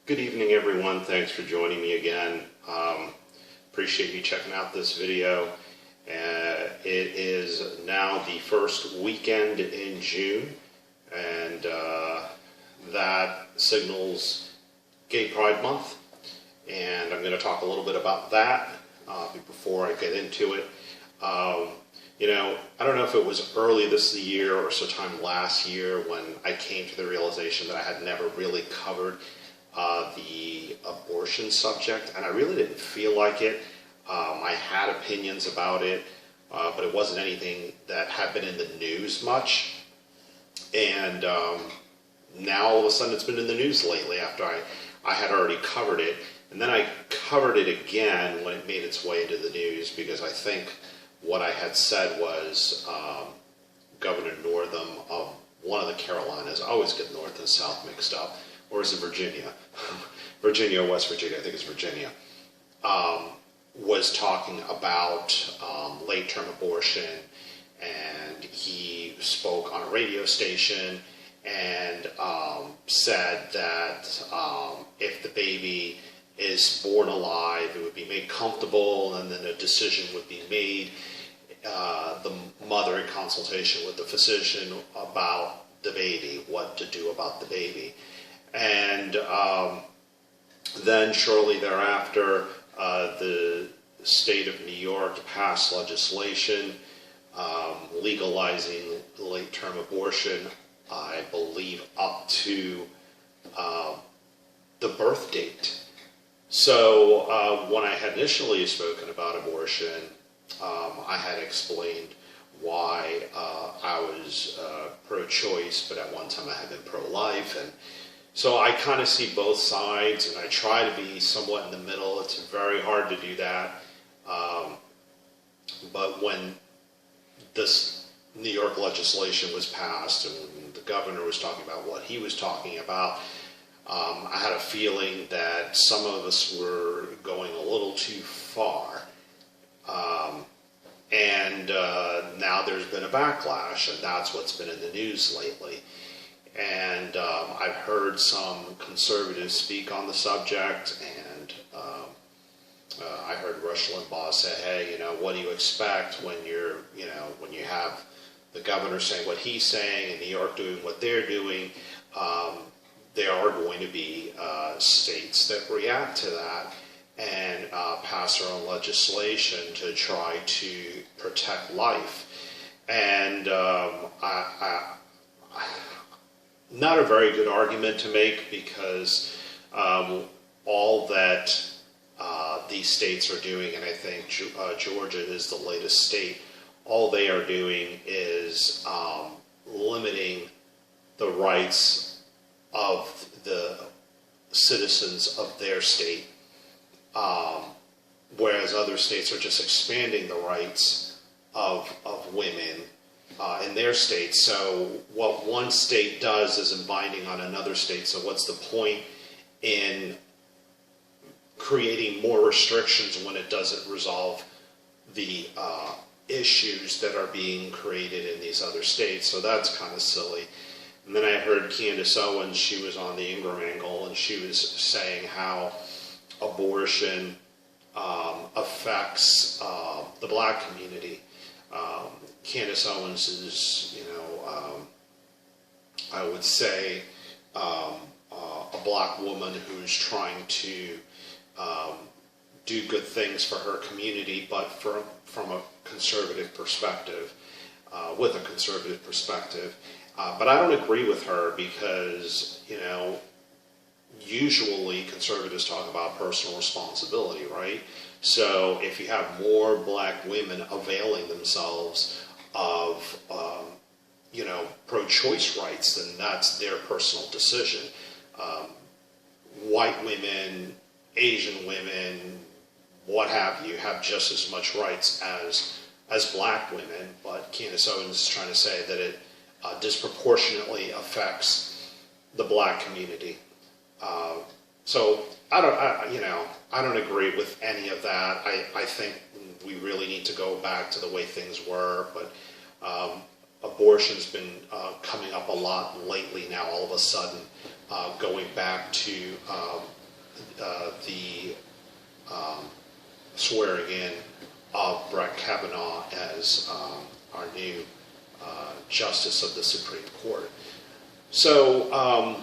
Good evening, everyone. Thanks for joining me again. Appreciate you checking out this video. It is now the first weekend in June, and that signals Gay Pride Month. And I'm going to talk a little bit about that before I get into it. I don't know if it was early this year or sometime last year when I came to the realization that I had never really covered the abortion subject, and I really didn't feel like it. I had opinions about it, but it wasn't anything that had been in the news much. And now all of a sudden it's been in the news lately after I had already covered it. And then I covered it again when it made its way into the news, because I think what I had said was Governor Northam of one of the Carolinas, I always get North and South mixed up, or is it Virginia? Virginia or West Virginia, I think it's Virginia, was talking about late-term abortion, and he spoke on a radio station and said that if the baby is born alive, it would be made comfortable, and then a decision would be made, the mother in consultation with the physician about the baby, what to do about the baby. And then shortly thereafter, the state of New York passed legislation legalizing late-term abortion, I believe up to the birth date. So when I had initially spoken about abortion, I had explained why I was pro-choice, but at one time I had been pro-life. And so I kind of see both sides, and I try to be somewhat in the middle. It's very hard to do that. But when this New York legislation was passed and the governor was talking about what he was talking about, I had a feeling that some of us were going a little too far. And now there's been a backlash, and that's what's been in the news lately. And I've heard some conservatives speak on the subject, and I heard Rush Limbaugh say, hey, what do you expect when when you have the governor saying what he's saying and New York doing what they're doing? There are going to be states that react to that and pass their own legislation to try to protect life. And not a very good argument to make, because all that these states are doing, and I think Georgia is the latest state, all they are doing is limiting the rights of the citizens of their state, whereas other states are just expanding the rights of women in their state. So what one state does isn't binding on another state. So what's the point in creating more restrictions when it doesn't resolve the issues that are being created in these other states? So that's kind of silly. And then I heard Candace Owens, she was on the Ingram Angle, and she was saying how abortion affects the black community. Candace Owens is, I would say, a black woman who's trying to do good things for her community, but from a conservative perspective, with a conservative perspective. But I don't agree with her, because, usually conservatives talk about personal responsibility, right? So if you have more black women availing themselves of, pro-choice rights, then that's their personal decision. White women, Asian women, what have you, have just as much rights as black women, but Candace Owens is trying to say that it disproportionately affects the black community. So I don't agree with any of that. I think we really need to go back to the way things were, but abortion's been coming up a lot lately now, all of a sudden, going back to the swearing in of Brett Kavanaugh as our new Justice of the Supreme Court. So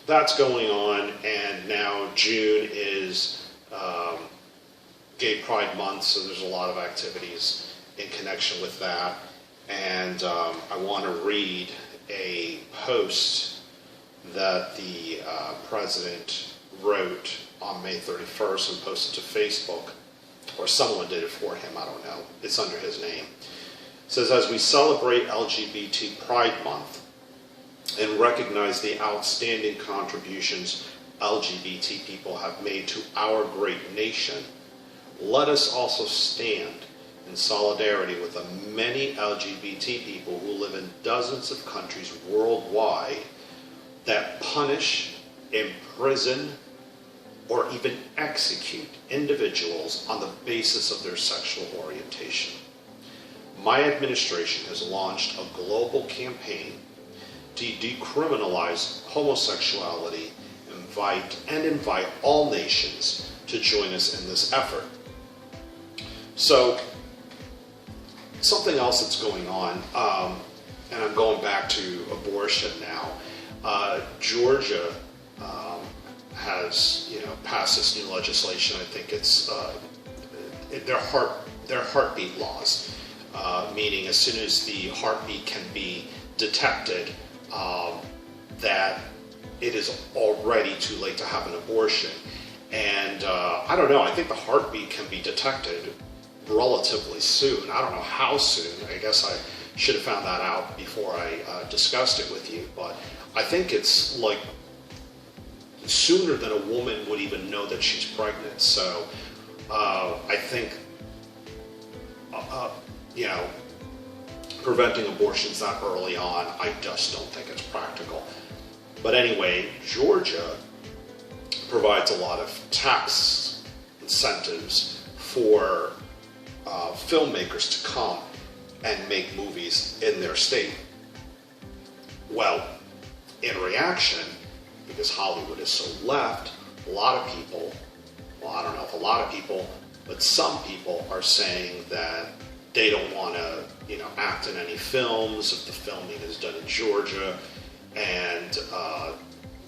that's going on, and now June is Gay Pride Month, so there's a lot of activities in connection with that. And I want to read a post that the president wrote on May 31st and posted to Facebook, or someone did it for him, I don't know. It's under his name. It says, as we celebrate LGBT Pride Month and recognize the outstanding contributions LGBT people have made to our great nation, let us also stand in solidarity with the many LGBT people who live in dozens of countries worldwide that punish, imprison, or even execute individuals on the basis of their sexual orientation. My administration has launched a global campaign to decriminalize homosexuality and invite all nations to join us in this effort. So, something else that's going on, and I'm going back to abortion now. Georgia has, passed this new legislation. I think it's their heartbeat laws, meaning as soon as the heartbeat can be detected, that it is already too late to have an abortion. And I don't know. I think the heartbeat can be detected relatively soon. I don't know how soon. I guess I should have found that out before I discussed it with you. But I think it's like sooner than a woman would even know that she's pregnant. So I think, preventing abortions that early on, I just don't think it's practical. But anyway, Georgia provides a lot of tax incentives for filmmakers to come and make movies in their state. Well, in reaction, because Hollywood is so left, a lot of people, well, I don't know if a lot of people, but some people are saying that they don't want to, act in any films if the filming is done in Georgia, and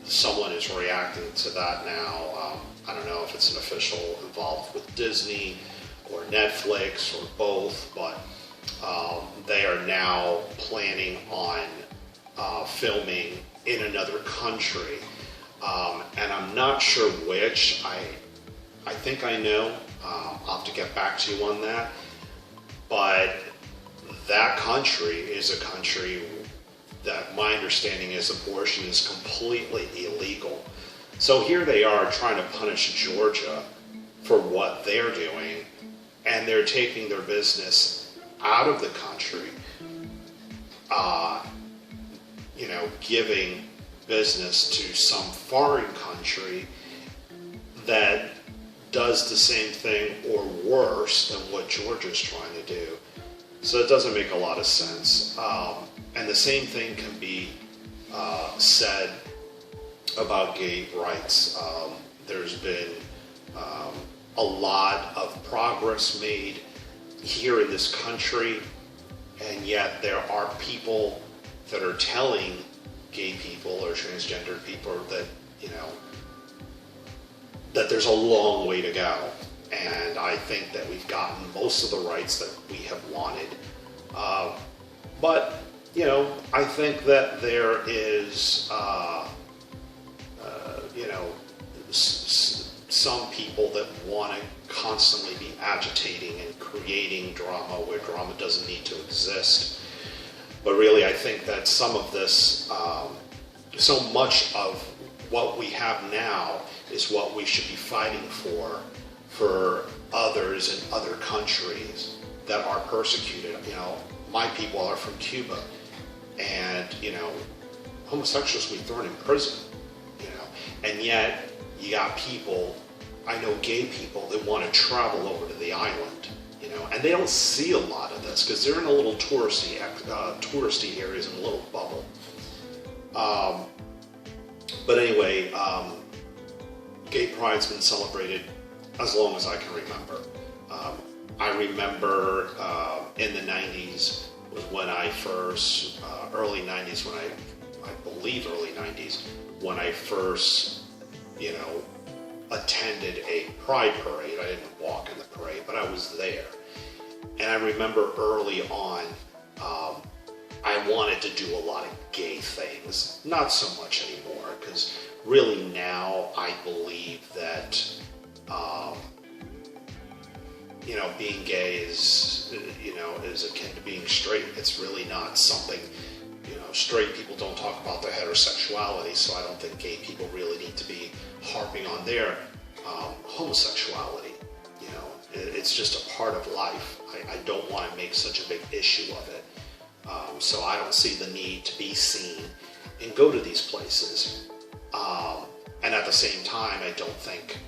someone is reacting to that now. I don't know if it's an official involved with Disney or Netflix or both, but they are now planning on filming in another country, and I'm not sure which. I think I know. I'll have to get back to you on that. But that country is a country that my understanding is abortion is completely illegal. So here they are trying to punish Georgia for what they're doing, and they're taking their business out of the country, giving business to some foreign country that does the same thing or worse than what Georgia's trying to do. So it doesn't make a lot of sense. And the same thing can be said about gay rights. There's been a lot of progress made here in this country, and yet there are people that are telling gay people or transgender people that, that there's a long way to go. And I think that we've gotten most of the rights that we have wanted. But, I think that there is, some people that want to constantly be agitating and creating drama where drama doesn't need to exist. But really, I think that some of this, so much of what we have now is what we should be fighting for others in other countries that are persecuted. My people are from Cuba, and, homosexuals will be thrown in prison, and yet you got people, I know gay people that want to travel over to the island, and they don't see a lot of this because they're in a little touristy areas in a little bubble. But anyway, Gay Pride's been celebrated as long as I can remember. I remember in the 90s was when I first, early 90s, when I believe early 90s, when I first, attended a pride parade. I didn't walk in the parade, but I was there. And I remember early on, I wanted to do a lot of gay things. Not so much anymore, because really now I believe that, being gay is akin to being straight. It's really not something, straight people don't talk about their heterosexuality, so I don't think gay people really need to be harping on their homosexuality. It's just a part of life. I don't want to make such a big issue of it. So I don't see the need to be seen and go to these places. And at the same time, I don't think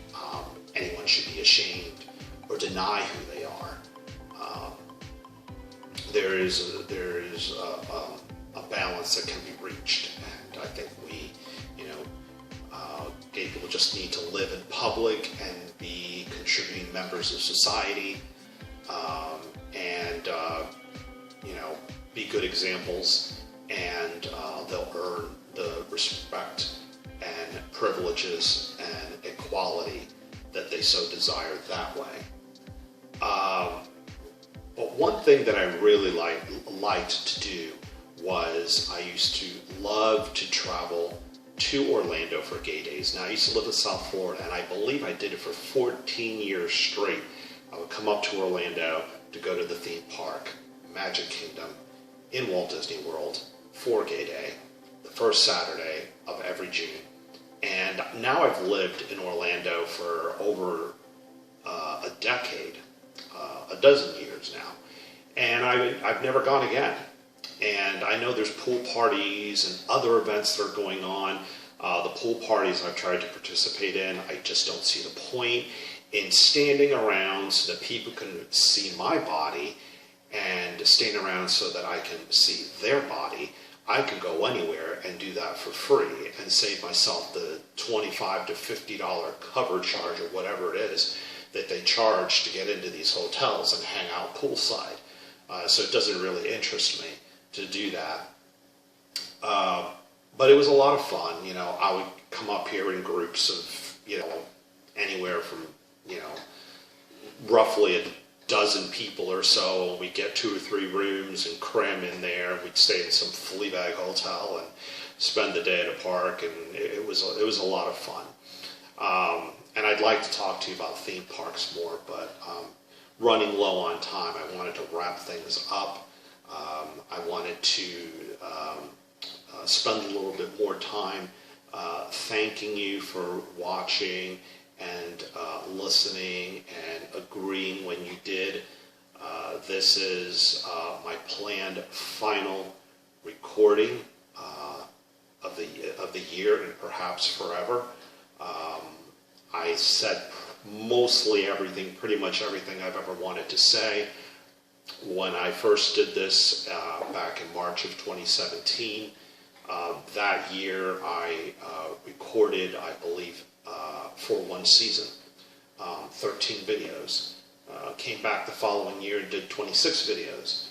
anyone should be ashamed or deny who they are. There is a balance that can be reached, and I think we, gay people just need to live in public and be contributing members of society, and be good examples, and they'll earn the respect and privileges and equality that they so desire that way. But one thing that I really liked to do was I used to love to travel to Orlando for gay days. Now, I used to live in South Florida, and I believe I did it for 14 years straight. I would come up to Orlando to go to the theme park, Magic Kingdom, in Walt Disney World for Gay Day, the first Saturday of every June. And now I've lived in Orlando for over a decade, a dozen years now, and I've never gone again. And I know there's pool parties and other events that are going on. The pool parties I've tried to participate in, I just don't see the point in standing around so that people can see my body and standing around so that I can see their body. I could go anywhere and do that for free and save myself the $25 to $50 cover charge or whatever it is that they charge to get into these hotels and hang out poolside. So it doesn't really interest me to do that. But it was a lot of fun. I would come up here in groups of, anywhere from, roughly a dozen people or so. We'd get 2 or 3 rooms and cram in there. We'd stay in some Fleabag hotel and spend the day at a park, and it was a lot of fun. And I'd like to talk to you about theme parks more, but running low on time, I wanted to wrap things up. I wanted to spend a little bit more time thanking you for watching and listening and agreeing when you did. This is my planned final recording of the year and perhaps forever. I said mostly everything, pretty much everything I've ever wanted to say. When I first did this back in March of 2017, that year I recorded, I believe, for one season, 13 videos. Came back the following year and did 26 videos.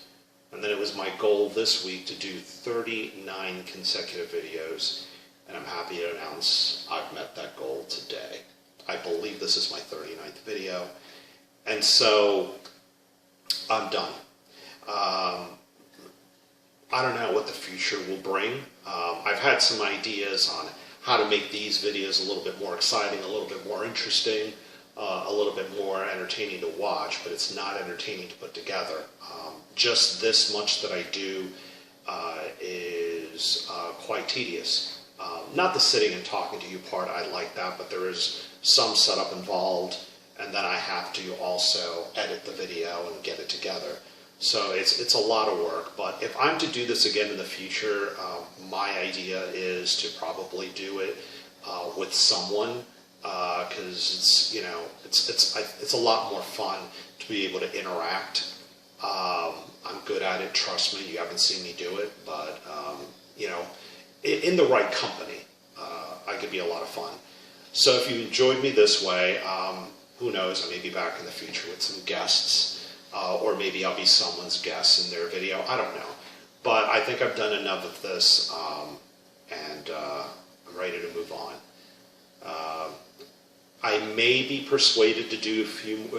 And then it was my goal this week to do 39 consecutive videos. And I'm happy to announce I've met that goal today. I believe this is my 39th video. And so I'm done. I don't know what the future will bring. I've had some ideas on how to make these videos a little bit more exciting, a little bit more interesting, a little bit more entertaining to watch, but it's not entertaining to put together. Just this much that I do is quite tedious. Not the sitting and talking to you part, I like that, but there is some setup involved, and then I have to also edit the video and get it together. So it's a lot of work, but if I'm to do this again in the future, my idea is to probably do it with someone, because it's a lot more fun to be able to interact. I'm good at it, trust me. You haven't seen me do it, but you know, in the right company, I could be a lot of fun. So if you enjoyed me this way, who knows, I may be back in the future with some guests, or maybe I'll be someone's guest in their video, I don't know. But I think I've done enough of this, and I'm ready to move on. I may be persuaded to do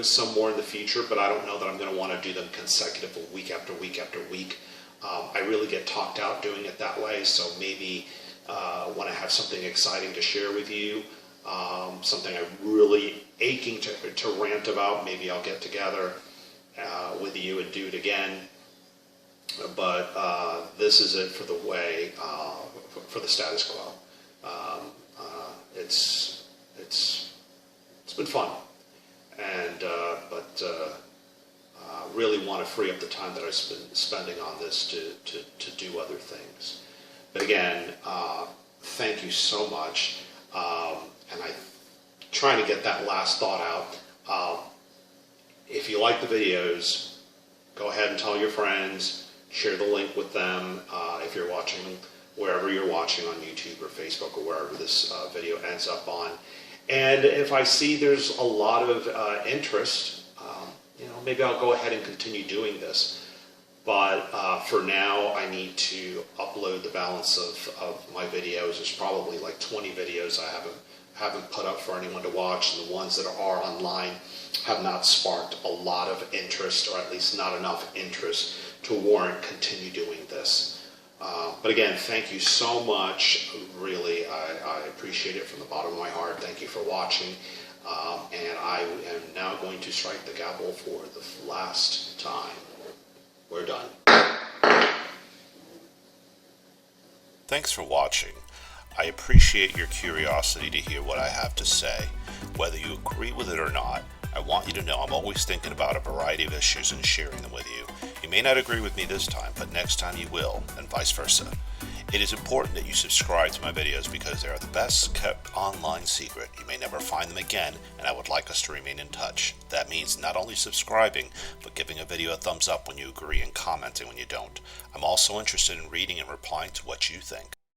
some more in the future, but I don't know that I'm going to want to do them consecutively, week after week after week. I really get talked out doing it that way, so maybe when I have something exciting to share with you, something I'm really aching to rant about, maybe I'll get together with you and do it again. But this is it for the way, for the status quo. It's been fun, and but really want to free up the time that I've been spending on this to do other things. But again, thank you so much, and I'm trying to get that last thought out. If you like the videos, go ahead and tell your friends, share the link with them if you're watching wherever you're watching on YouTube or Facebook or wherever this video ends up on. And if I see there's a lot of interest, you know, maybe I'll go ahead and continue doing this. But for now, I need to upload the balance of my videos. There's probably like 20 videos I haven't put up for anyone to watch, and the ones that are online have not sparked a lot of interest, or at least not enough interest to warrant continue doing this. But again, thank you so much. Really, I appreciate it from the bottom of my heart. Thank you for watching. And I am now going to strike the gavel for the last time. We're done. Thanks for watching. I appreciate your curiosity to hear what I have to say. Whether you agree with it or not, I want you to know I'm always thinking about a variety of issues and sharing them with you. You may not agree with me this time, but next time you will, and vice versa. It is important that you subscribe to my videos because they are the best kept online secret. You may never find them again, and I would like us to remain in touch. That means not only subscribing, but giving a video a thumbs up when you agree and commenting when you don't. I'm also interested in reading and replying to what you think.